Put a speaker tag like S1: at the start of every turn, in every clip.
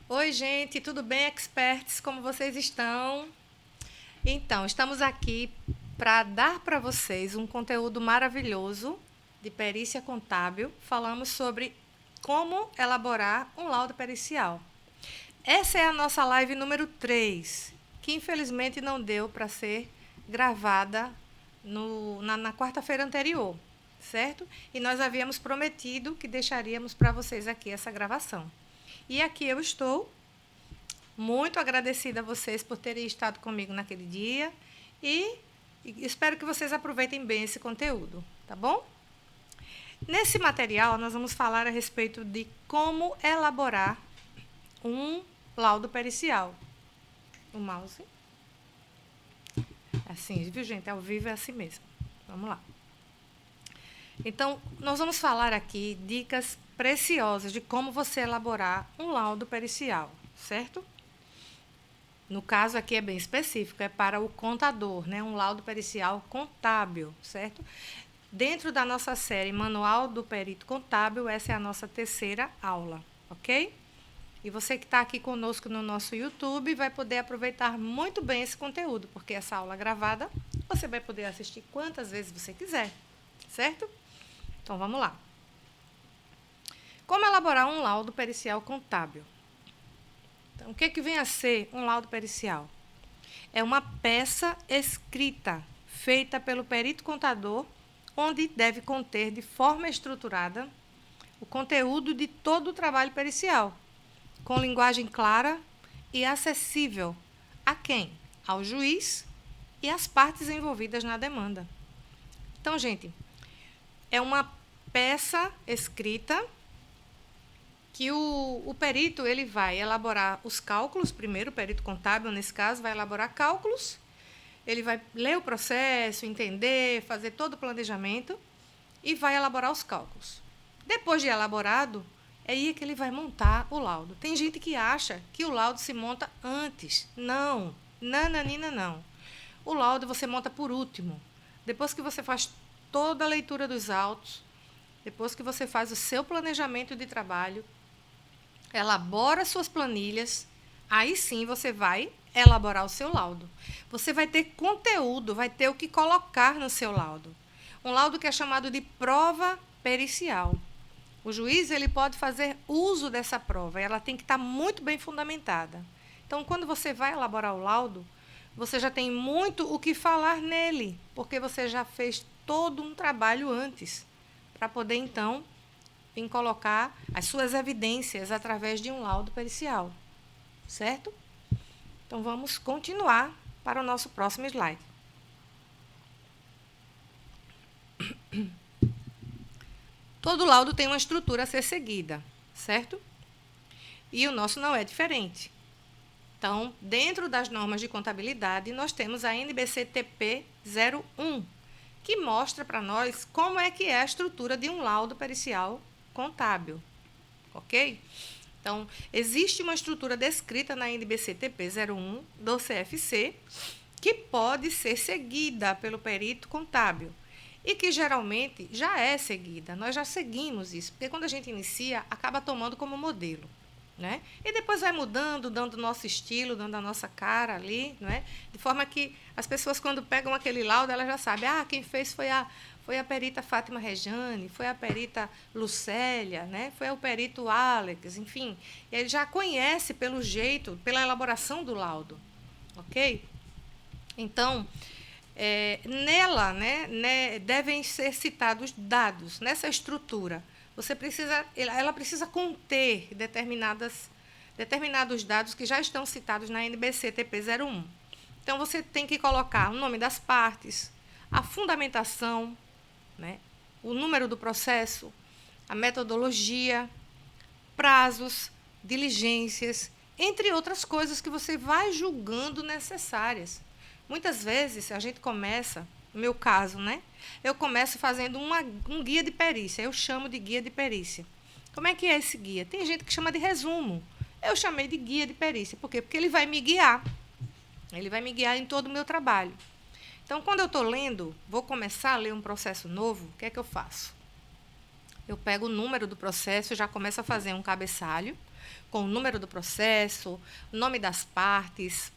S1: Oi, gente, tudo bem, experts? Como vocês estão? Então, estamos aqui para dar para vocês um conteúdo maravilhoso de perícia contábil. Falamos sobre como elaborar um laudo pericial. Essa é a nossa live número 3, que infelizmente não deu para ser gravada na quarta-feira anterior, certo? E nós havíamos prometido que deixaríamos para vocês aqui essa gravação. E aqui eu estou, muito agradecida a vocês por terem estado comigo naquele dia e espero que vocês aproveitem bem esse conteúdo, tá bom? Nesse material, nós vamos falar a respeito de como elaborar um laudo pericial. O mouse. Assim, viu, gente? Ao vivo é assim mesmo. Vamos lá. Então, nós vamos falar aqui dicas preciosas de como você elaborar um laudo pericial, certo? No caso aqui é bem específico, é para o contador, né? Um laudo pericial contábil, certo? Dentro da nossa série Manual do Perito Contábil, essa é a nossa terceira aula, ok? E você que está aqui conosco no nosso YouTube vai poder aproveitar muito bem esse conteúdo, porque essa aula gravada você vai poder assistir quantas vezes você quiser, certo? Então vamos lá. Como elaborar um laudo pericial contábil? Então, o que vem a ser um laudo pericial? É uma peça escrita, feita pelo perito contador, onde deve conter de forma estruturada o conteúdo de todo o trabalho pericial, com linguagem clara e acessível a quem? Ao juiz e às partes envolvidas na demanda. Então, gente, é uma peça escrita que o perito ele vai elaborar os cálculos, primeiro o perito contábil, nesse caso, vai elaborar cálculos, ele vai ler o processo, entender, fazer todo o planejamento e vai elaborar os cálculos. Depois de elaborado, é aí que ele vai montar o laudo. Tem gente que acha que o laudo se monta antes. Não, nananina não. O laudo você monta por último. Depois que você faz toda a leitura dos autos, depois que você faz o seu planejamento de trabalho, elabora suas planilhas, aí sim você vai elaborar o seu laudo. Você vai ter conteúdo, vai ter o que colocar no seu laudo. Um laudo que é chamado de prova pericial. O juiz ele pode fazer uso dessa prova, ela tem que estar muito bem fundamentada. Então, quando você vai elaborar o laudo, você já tem muito o que falar nele, porque você já fez todo um trabalho antes, para poder, então, em colocar as suas evidências através de um laudo pericial, certo? Então vamos continuar para o nosso próximo slide. Todo laudo tem uma estrutura a ser seguida, certo? E o nosso não é diferente. Então, dentro das normas de contabilidade, nós temos a NBC-TP 01, que mostra para nós como é que é a estrutura de um laudo pericial contábil, ok? Então, existe uma estrutura descrita na NBC-TP 01 do CFC que pode ser seguida pelo perito contábil e que geralmente já é seguida. Nós já seguimos isso, porque quando a gente inicia, acaba tomando como modelo. Né? E depois vai mudando, dando o nosso estilo, dando a nossa cara ali, não é? De forma que as pessoas, quando pegam aquele laudo, elas já sabem, quem fez foi a perita Fátima Rejane, foi a perita Lucélia, né? Foi o perito Alex, enfim. Ele já conhece pelo jeito, pela elaboração do laudo, ok? Então, nela, né, devem ser citados dados nessa estrutura. Ela precisa conter determinados dados que já estão citados na NBC-TP 01. Então, você tem que colocar o nome das partes, a fundamentação, né, o número do processo, a metodologia, prazos, diligências, entre outras coisas que você vai julgando necessárias. Muitas vezes a gente começa, no meu caso, né? Eu começo fazendo um guia de perícia, eu chamo de guia de perícia. Como é que é esse guia? Tem gente que chama de resumo. Eu chamei de guia de perícia. Por quê? Porque ele vai me guiar. Ele vai me guiar em todo o meu trabalho. Então, quando eu estou lendo, vou começar a ler um processo novo, o que eu faço? Eu pego o número do processo, já começo a fazer um cabeçalho, com o número do processo, nome das partes,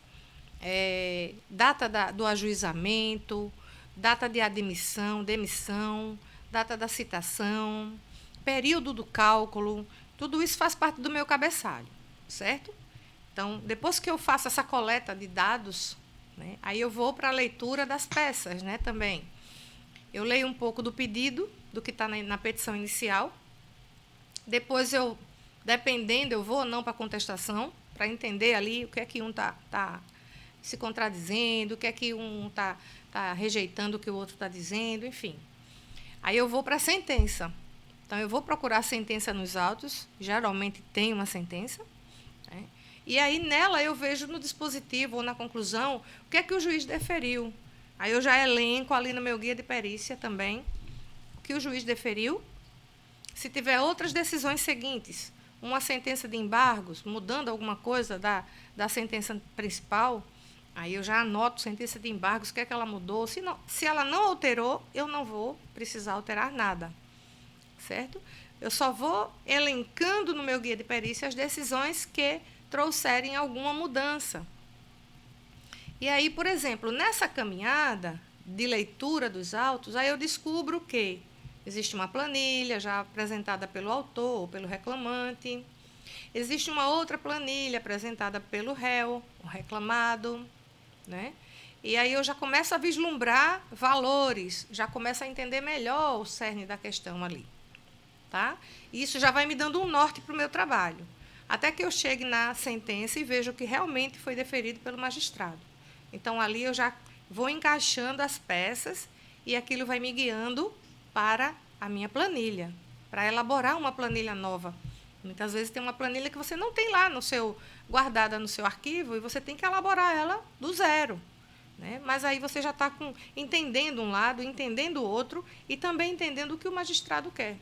S1: data do ajuizamento, data de admissão, demissão, data da citação, período do cálculo, tudo isso faz parte do meu cabeçalho, certo? Então, depois que eu faço essa coleta de dados, né, aí eu vou para a leitura das peças, né, também. Eu leio um pouco do pedido, do que está na petição inicial. Depois, dependendo, eu vou ou não para a contestação, para entender ali o que é que um está se contradizendo, o que é que um está rejeitando o que o outro está dizendo, enfim. Aí eu vou para a sentença. Então, eu vou procurar a sentença nos autos, geralmente tem uma sentença, né? E aí, nela, eu vejo no dispositivo ou na conclusão o que é que o juiz deferiu. Aí eu já elenco ali no meu guia de perícia também o que o juiz deferiu. Se tiver outras decisões seguintes, uma sentença de embargos, mudando alguma coisa da sentença principal, aí eu já anoto sentença de embargos, o que é que ela mudou. Se ela não alterou, eu não vou precisar alterar nada, certo? Eu só vou elencando no meu guia de perícia as decisões que trouxerem alguma mudança. E aí, por exemplo, nessa caminhada de leitura dos autos, aí eu descubro que existe uma planilha já apresentada pelo autor ou pelo reclamante, existe uma outra planilha apresentada pelo réu, o reclamado, né? E aí eu já começo a vislumbrar valores, já começo a entender melhor o cerne da questão ali, tá? E isso já vai me dando um norte para o meu trabalho, até que eu chegue na sentença e veja o que realmente foi deferido pelo magistrado. Então, ali eu já vou encaixando as peças e aquilo vai me guiando para a minha planilha, para elaborar uma planilha nova. Muitas vezes tem uma planilha que você não tem lá guardada no seu arquivo e você tem que elaborar ela do zero, né? Mas aí você já está entendendo um lado, entendendo o outro e também entendendo o que o magistrado quer.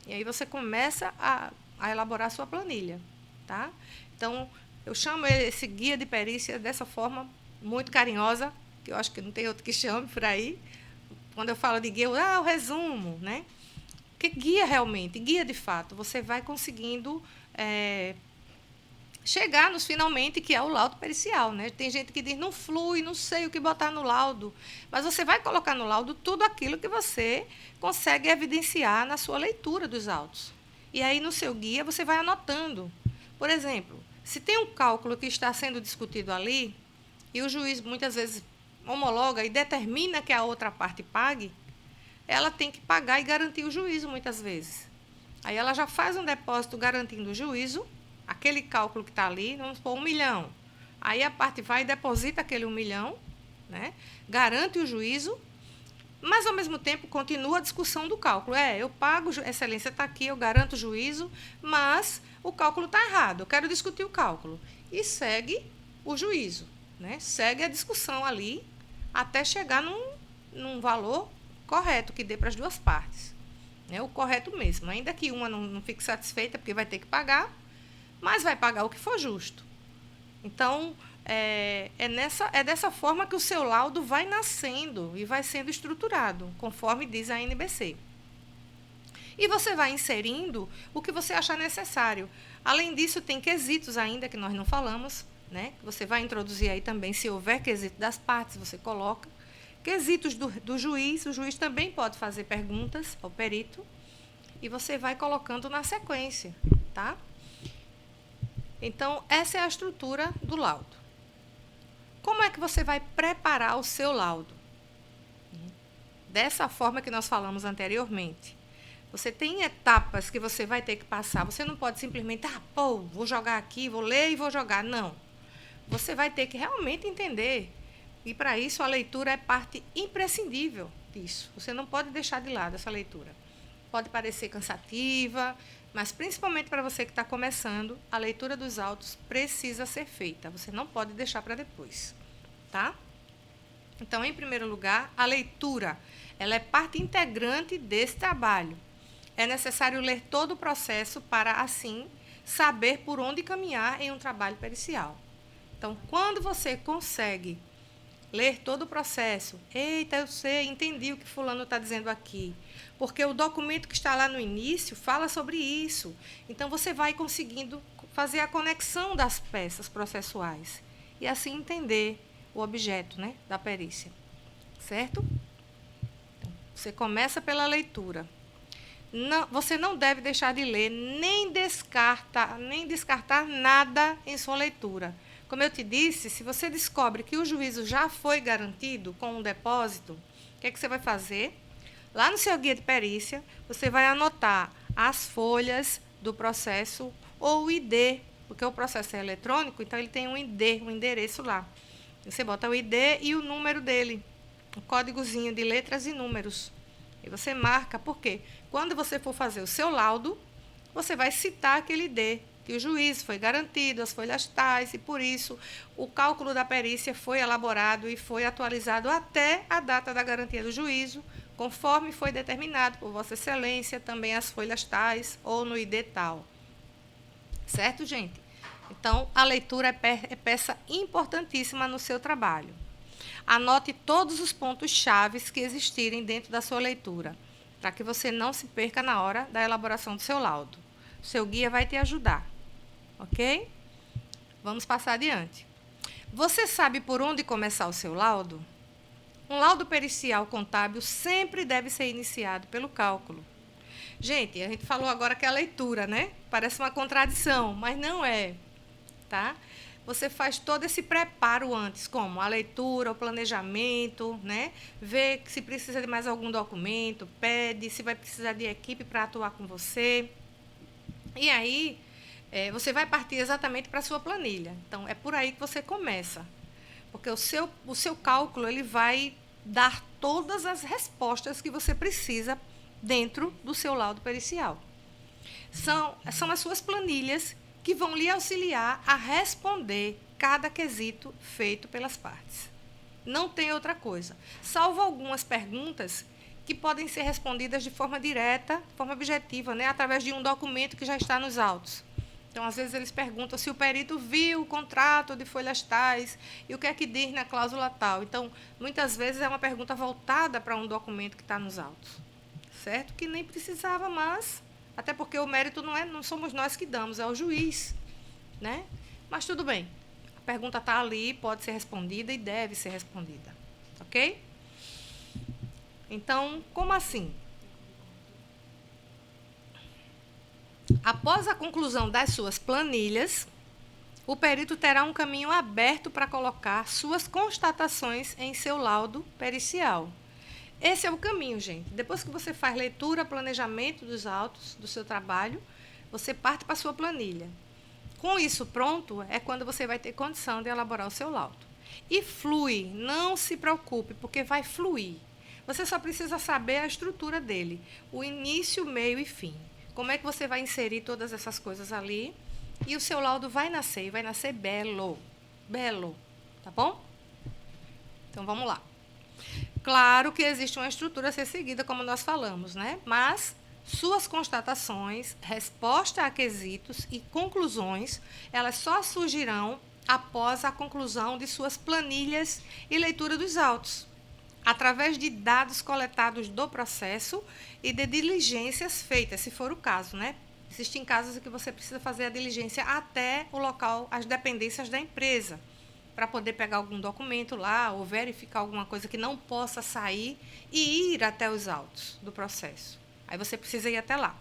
S1: E aí você começa a elaborar a sua planilha, tá? Então, eu chamo esse guia de perícia dessa forma muito carinhosa, que eu acho que não tem outro que chame por aí. Quando eu falo de guia, o resumo, né? Porque guia realmente, guia de fato, você vai conseguindo chegar nos finalmente, que é o laudo pericial, né? Tem gente que diz, não flui, não sei o que botar no laudo, mas você vai colocar no laudo tudo aquilo que você consegue evidenciar na sua leitura dos autos. E aí, no seu guia, você vai anotando. Por exemplo, se tem um cálculo que está sendo discutido ali, e o juiz muitas vezes homologa e determina que a outra parte pague, ela tem que pagar e garantir o juízo muitas vezes. Aí ela já faz um depósito garantindo o juízo, aquele cálculo que está ali, vamos supor, 1 milhão. Aí a parte vai e deposita aquele 1 milhão, né? Garante o juízo, mas, ao mesmo tempo, continua a discussão do cálculo. Eu pago, excelência está aqui, eu garanto o juízo, mas o cálculo está errado, eu quero discutir o cálculo. E segue o juízo, né? Segue a discussão ali até chegar num valor correto, que dê para as duas partes. O correto mesmo, ainda que uma não fique satisfeita, porque vai ter que pagar, mas vai pagar o que for justo. Então, é dessa forma que o seu laudo vai nascendo e vai sendo estruturado, conforme diz a NBC. E você vai inserindo o que você achar necessário. Além disso, tem quesitos ainda que nós não falamos, né? Você vai introduzir aí também, se houver quesito das partes, você coloca. Quesitos do juiz, o juiz também pode fazer perguntas ao perito, e você vai colocando na sequência, tá? Então, essa é a estrutura do laudo. Como é que você vai preparar o seu laudo? Dessa forma que nós falamos anteriormente. Você tem etapas que você vai ter que passar. Você não pode simplesmente, vou jogar aqui, vou ler e vou jogar. Não. Você vai ter que realmente entender. E, para isso, a leitura é parte imprescindível disso. Você não pode deixar de lado essa leitura. Pode parecer cansativa, mas, principalmente para você que está começando, a leitura dos autos precisa ser feita. Você não pode deixar para depois, tá? Então, em primeiro lugar, a leitura, ela é parte integrante desse trabalho. É necessário ler todo o processo para, assim, saber por onde caminhar em um trabalho pericial. Então, quando você consegue ler todo o processo, eita, eu sei, entendi o que fulano está dizendo aqui, porque o documento que está lá no início fala sobre isso. Então, você vai conseguindo fazer a conexão das peças processuais e assim entender o objeto, né, da perícia, certo? Então, você começa pela leitura. Não, você não deve deixar de ler, nem descartar nada em sua leitura. Como eu te disse, se você descobre que o juízo já foi garantido com um depósito, o que é que você vai fazer? Lá no seu guia de perícia, você vai anotar as folhas do processo ou o ID, porque o processo é eletrônico, então ele tem um ID, um endereço lá. Você bota o ID e o número dele, um códigozinho de letras e números. E você marca, por quê? Quando você for fazer o seu laudo, você vai citar aquele ID, que o juízo foi garantido, as folhas tais, e por isso o cálculo da perícia foi elaborado e foi atualizado até a data da garantia do juízo, conforme foi determinado por Vossa Excelência, também as folhas tais ou no ID tal. Certo, gente? Então, a leitura é peça importantíssima no seu trabalho. Anote todos os pontos chaves que existirem dentro da sua leitura, para que você não se perca na hora da elaboração do seu laudo. O seu guia vai te ajudar, ok? Vamos passar adiante. Você sabe por onde começar o seu laudo? Um laudo pericial contábil sempre deve ser iniciado pelo cálculo. Gente, a gente falou agora que é a leitura, né? Parece uma contradição, mas não é, tá? Você faz todo esse preparo antes, como a leitura, o planejamento, né? Vê se precisa de mais algum documento, pede, se vai precisar de equipe para atuar com você. E aí, você vai partir exatamente para a sua planilha. Então, é por aí que você começa. Porque o seu cálculo ele vai dar todas as respostas que você precisa dentro do seu laudo pericial. São as suas planilhas que vão lhe auxiliar a responder cada quesito feito pelas partes. Não tem outra coisa, salvo algumas perguntas que podem ser respondidas de forma direta, de forma objetiva, né, através de um documento que já está nos autos. Então, às vezes, eles perguntam se o perito viu o contrato de folhas tais e o que é que diz na cláusula tal. Então, muitas vezes é uma pergunta voltada para um documento que está nos autos. Certo? Que nem precisava, mas até porque o mérito não somos nós que damos, é o juiz, né? Mas tudo bem. A pergunta está ali, pode ser respondida e deve ser respondida. Ok? Então, como assim? Após a conclusão das suas planilhas, o perito terá um caminho aberto para colocar suas constatações em seu laudo pericial. Esse é o caminho, gente. Depois que você faz leitura, planejamento dos autos do seu trabalho, você parte para a sua planilha. Com isso pronto, é quando você vai ter condição de elaborar o seu laudo. E flui, não se preocupe, porque vai fluir. Você só precisa saber a estrutura dele, o início, meio e fim. Como é que você vai inserir todas essas coisas ali e o seu laudo vai nascer, e vai nascer belo. Belo, tá bom? Então, vamos lá. Claro que existe uma estrutura a ser seguida, como nós falamos, né? Mas suas constatações, resposta a quesitos e conclusões, elas só surgirão após a conclusão de suas planilhas e leitura dos autos, através de dados coletados do processo e de diligências feitas, se for o caso, né? Existem casos em que você precisa fazer a diligência até o local, as dependências da empresa, para poder pegar algum documento lá ou verificar alguma coisa que não possa sair e ir até os autos do processo. Aí você precisa ir até lá.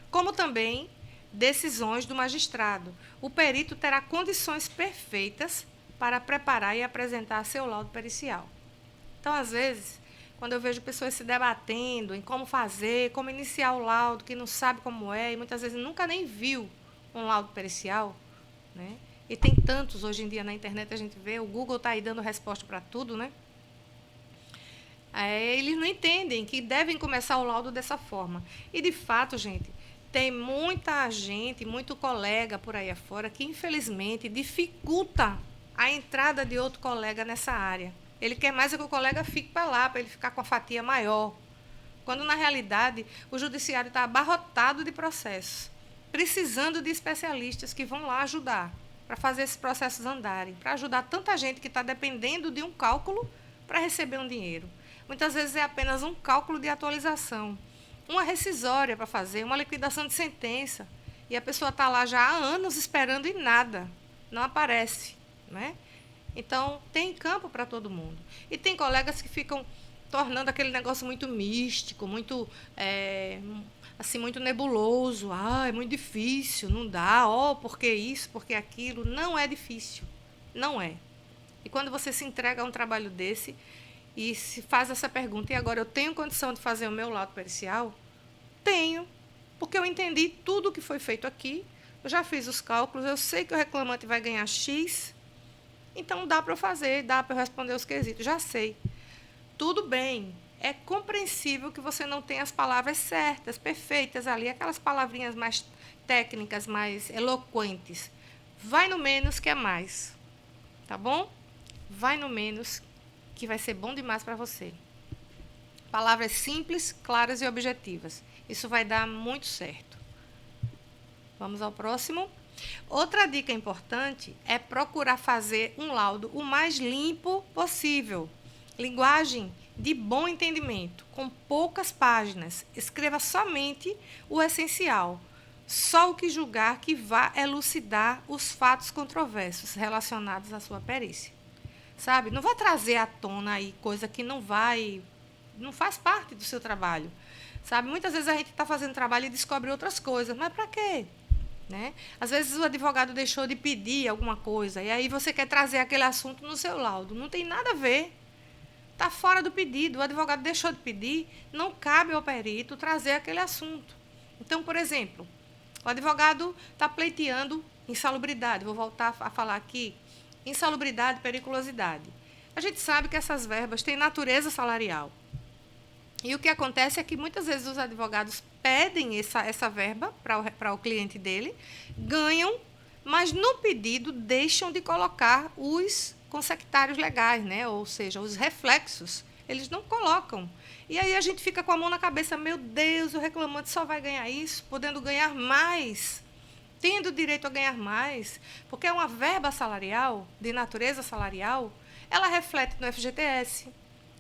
S1: Como também decisões do magistrado. O perito terá condições perfeitas para preparar e apresentar seu laudo pericial. Então, às vezes, quando eu vejo pessoas se debatendo em como fazer, como iniciar o laudo, que não sabe como é, e muitas vezes nunca nem viu um laudo pericial, né? E tem tantos hoje em dia na internet, a gente vê, o Google está aí dando resposta para tudo, né? Eles não entendem que devem começar o laudo dessa forma. E, de fato, gente, tem muita gente, muito colega por aí afora que, infelizmente, dificulta a entrada de outro colega nessa área. Ele quer mais que o colega fique para lá, para ele ficar com a fatia maior. Quando, na realidade, o judiciário está abarrotado de processos, precisando de especialistas que vão lá ajudar, para fazer esses processos andarem, para ajudar tanta gente que está dependendo de um cálculo para receber um dinheiro. Muitas vezes é apenas um cálculo de atualização, uma rescisória para fazer, uma liquidação de sentença, E a pessoa está lá já há anos esperando e nada, não aparece, né? Então, tem campo para todo mundo. E tem colegas que ficam tornando aquele negócio muito místico, muito, assim, muito nebuloso. Ah, é muito difícil, não dá. Oh, por que isso, por que aquilo? Não é difícil, não é. E quando você se entrega a um trabalho desse e se faz essa pergunta, e agora eu tenho condição de fazer o meu laudo pericial? Tenho, porque eu entendi tudo o que foi feito aqui, eu já fiz os cálculos, eu sei que o reclamante vai ganhar X, então dá para eu fazer, dá para eu responder os quesitos, já sei. Tudo bem, é compreensível que você não tenha as palavras certas, perfeitas ali, aquelas palavrinhas mais técnicas, mais eloquentes. Vai no menos que é mais, tá bom? Vai no menos que vai ser bom demais para você. Palavras simples, claras e objetivas. Isso vai dar muito certo. Vamos ao próximo. Outra dica importante é procurar fazer um laudo o mais limpo possível. Linguagem de bom entendimento, com poucas páginas. Escreva somente o essencial. Só o que julgar que vá elucidar os fatos controversos relacionados à sua perícia. Sabe? Não vai trazer à tona aí coisa que não faz parte do seu trabalho. Sabe? Muitas vezes a gente está fazendo trabalho e descobre outras coisas. Mas para quê? Né? Às vezes o advogado deixou de pedir alguma coisa e aí você quer trazer aquele assunto no seu laudo. Não tem nada a ver. Está fora do pedido. O advogado deixou de pedir, não cabe ao perito trazer aquele assunto. Então, por exemplo, o advogado está pleiteando insalubridade. Vou voltar a falar aqui. Insalubridade e periculosidade. A gente sabe que essas verbas têm natureza salarial. E o que acontece é que muitas vezes os advogados pedem essa verba para o cliente dele, ganham, mas no pedido deixam de colocar os consectários legais, né? Ou seja, os reflexos. Eles não colocam. E aí a gente fica com a mão na cabeça, meu Deus, o reclamante só vai ganhar isso, podendo ganhar mais, tendo direito a ganhar mais, porque é uma verba salarial, de natureza salarial, ela reflete no FGTS,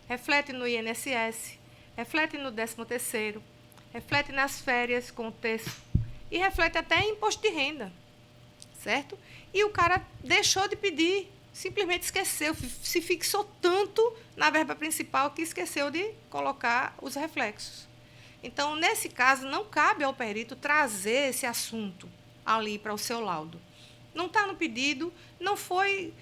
S1: reflete no INSS, reflete no 13º, reflete nas férias com o terço e reflete até em imposto de renda, certo? E o cara deixou de pedir, simplesmente esqueceu, se fixou tanto na verba principal que esqueceu de colocar os reflexos. Então, nesse caso, não cabe ao perito trazer esse assunto ali para o seu laudo. Não está no pedido, não foi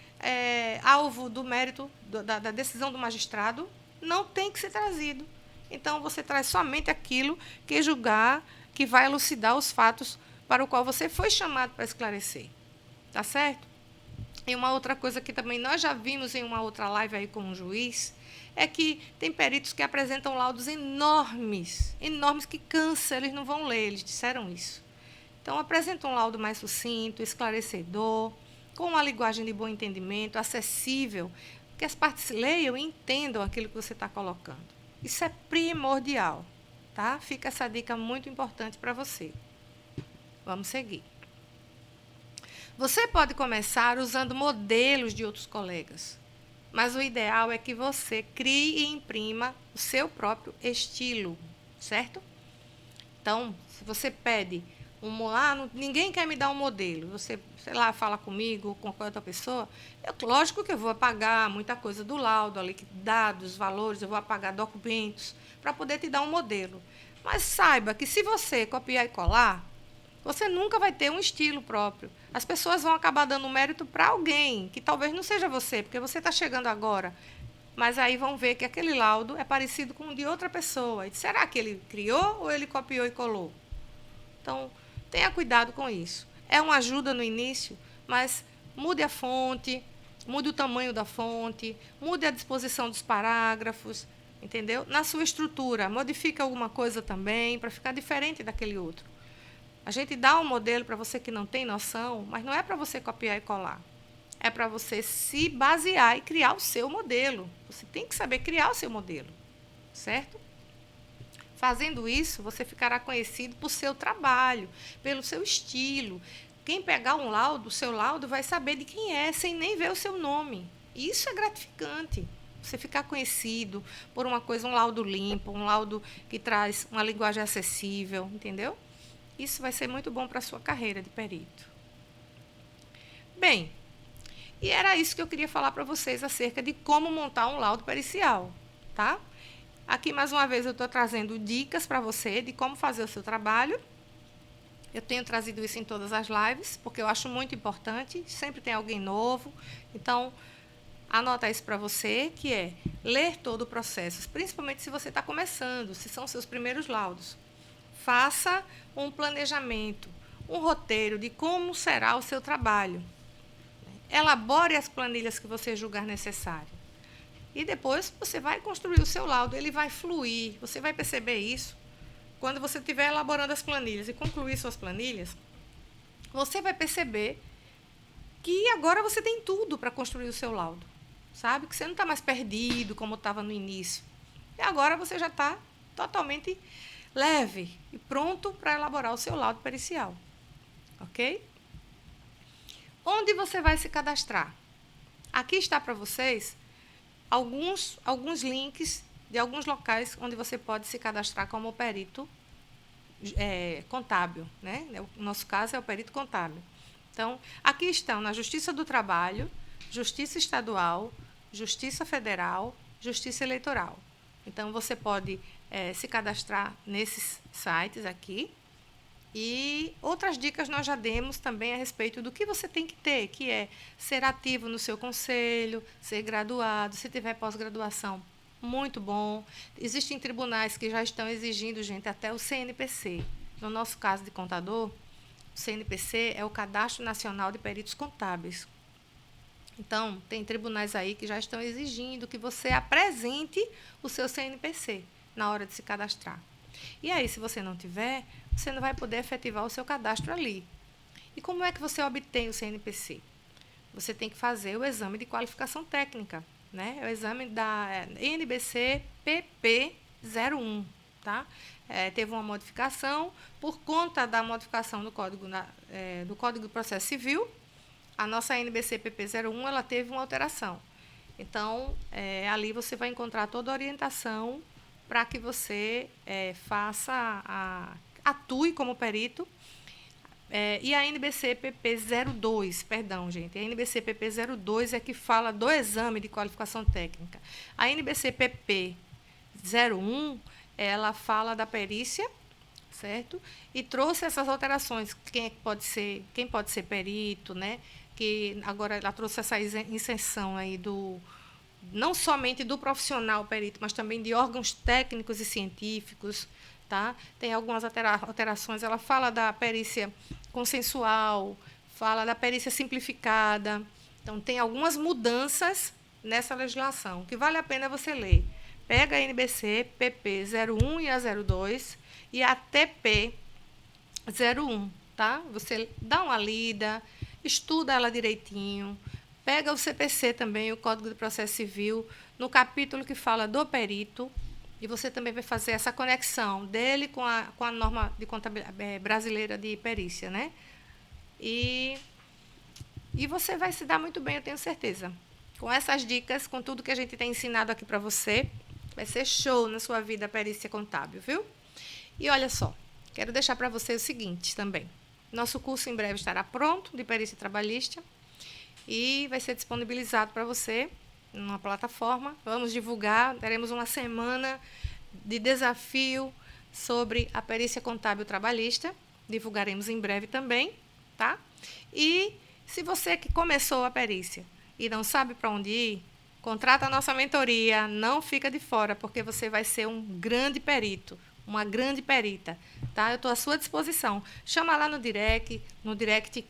S1: alvo do mérito da decisão do magistrado, não tem que ser trazido. Então, você traz somente aquilo que julgar que vai elucidar os fatos para o qual você foi chamado para esclarecer. Tá certo? E uma outra coisa que também nós já vimos em uma outra live aí com um juiz, é que tem peritos que apresentam laudos enormes, enormes que cansam, eles não vão ler, eles disseram isso. Então, apresenta um laudo mais sucinto, esclarecedor, com uma linguagem de bom entendimento, acessível, que as partes leiam e entendam aquilo que você está colocando. Isso é primordial, tá? Fica essa dica muito importante para você. Vamos seguir. Você pode começar usando modelos de outros colegas, mas o ideal é que você crie e imprima o seu próprio estilo, certo? Então, se você pede ninguém quer me dar um modelo, você, sei lá, fala comigo, com qualquer outra pessoa, lógico que eu vou apagar muita coisa do laudo, ali, dados, valores, eu vou apagar documentos, para poder te dar um modelo. Mas saiba que se você copiar e colar, você nunca vai ter um estilo próprio. As pessoas vão acabar dando mérito para alguém, que talvez não seja você, porque você está chegando agora, mas aí vão ver que aquele laudo é parecido com o de outra pessoa. E será que ele criou ou ele copiou e colou? Então, tenha cuidado com isso. É uma ajuda no início, mas mude a fonte, mude o tamanho da fonte, mude a disposição dos parágrafos, entendeu? Na sua estrutura, modifique alguma coisa também para ficar diferente daquele outro. A gente dá um modelo para você que não tem noção, mas não é para você copiar e colar. É para você se basear e criar o seu modelo. Você tem que saber criar o seu modelo, certo? Fazendo isso, você ficará conhecido por seu trabalho, pelo seu estilo. Quem pegar um laudo, o seu laudo, vai saber de quem é, sem nem ver o seu nome. E isso é gratificante. Você ficar conhecido por uma coisa, um laudo limpo, um laudo que traz uma linguagem acessível, entendeu? Isso vai ser muito bom para a sua carreira de perito. Bem, e era isso que eu queria falar para vocês acerca de como montar um laudo pericial, tá? Aqui, mais uma vez, eu estou trazendo dicas para você de como fazer o seu trabalho. Eu tenho trazido isso em todas as lives, porque eu acho muito importante. Sempre tem alguém novo. Então, anota isso para você, que é ler todo o processo, principalmente se você está começando, se são seus primeiros laudos. Faça um planejamento, um roteiro de como será o seu trabalho. Elabore as planilhas que você julgar necessário. E depois você vai construir o seu laudo, ele vai fluir. Você vai perceber isso quando você estiver elaborando as planilhas e concluir suas planilhas. Você vai perceber que agora você tem tudo para construir o seu laudo. Sabe? Que você não está mais perdido como estava no início. E agora você já está totalmente leve e pronto para elaborar o seu laudo pericial. Ok? Onde você vai se cadastrar? Aqui está para vocês alguns links de alguns locais onde você pode se cadastrar como perito contábil, né? O nosso caso é o perito contábil. Então, aqui estão na Justiça do Trabalho, Justiça Estadual, Justiça Federal, Justiça Eleitoral. Então, você pode se cadastrar nesses sites aqui. E outras dicas nós já demos também a respeito do que você tem que ter, que é ser ativo no seu conselho, ser graduado, se tiver pós-graduação, muito bom. Existem tribunais que já estão exigindo, gente, até o CNPC. No nosso caso de contador, o CNPC é o Cadastro Nacional de Peritos Contábeis. Então, tem tribunais aí que já estão exigindo que você apresente o seu CNPC na hora de se cadastrar. E aí, se você não tiver, você não vai poder efetivar o seu cadastro ali. E como é que você obtém o CNPC? Você tem que fazer o exame de qualificação técnica, né? É o exame da NBC PP01, tá? Teve uma modificação, por conta da modificação do Código do Processo Civil, a nossa NBC PP01 ela teve uma alteração. Então, ali você vai encontrar toda a orientação para que você atue como perito. E a NBC PP02, perdão, gente, a NBC PP02 é que fala do exame de qualificação técnica. A NBC PP01, ela fala da perícia, certo? E trouxe essas alterações, quem pode ser perito, né? Que agora ela trouxe essa isenção aí não somente do profissional perito, mas também de órgãos técnicos e científicos, tá? Tem algumas alterações, ela fala da perícia consensual, fala da perícia simplificada. Então, tem algumas mudanças nessa legislação, que vale a pena você ler. Pega a NBC PP01 e a 02 e a TP01, tá? Você dá uma lida, estuda ela direitinho. Pega o CPC também, o Código de Processo Civil, no capítulo que fala do perito, e você também vai fazer essa conexão dele com a norma de contabilidade brasileira de perícia, né? E você vai se dar muito bem, eu tenho certeza. Com essas dicas, com tudo que a gente tem ensinado aqui para você, vai ser show na sua vida perícia contábil, viu? E olha só, quero deixar para você o seguinte também. Nosso curso em breve estará pronto, de perícia trabalhista, e vai ser disponibilizado para você numa plataforma. Vamos divulgar, teremos uma semana de desafio sobre a perícia contábil trabalhista. Divulgaremos em breve também, tá? E se você que começou a perícia e não sabe para onde ir, contrata a nossa mentoria, não fica de fora, porque você vai ser um grande perito, uma grande perita, tá? Eu estou à sua disposição. Chama lá no direct,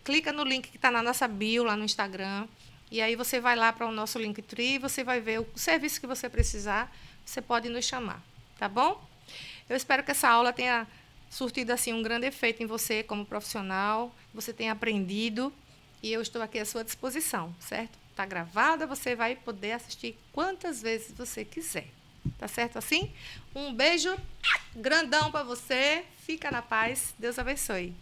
S1: clica no link que está na nossa bio, lá no Instagram, e aí você vai lá para o nosso Linktree, você vai ver o serviço que você precisar, você pode nos chamar, tá bom? Eu espero que essa aula tenha surtido assim um grande efeito em você como profissional, você tenha aprendido, e eu estou aqui à sua disposição, certo? Está gravada, você vai poder assistir quantas vezes você quiser. Tá certo assim? Um beijo grandão para você. Fica na paz. Deus abençoe.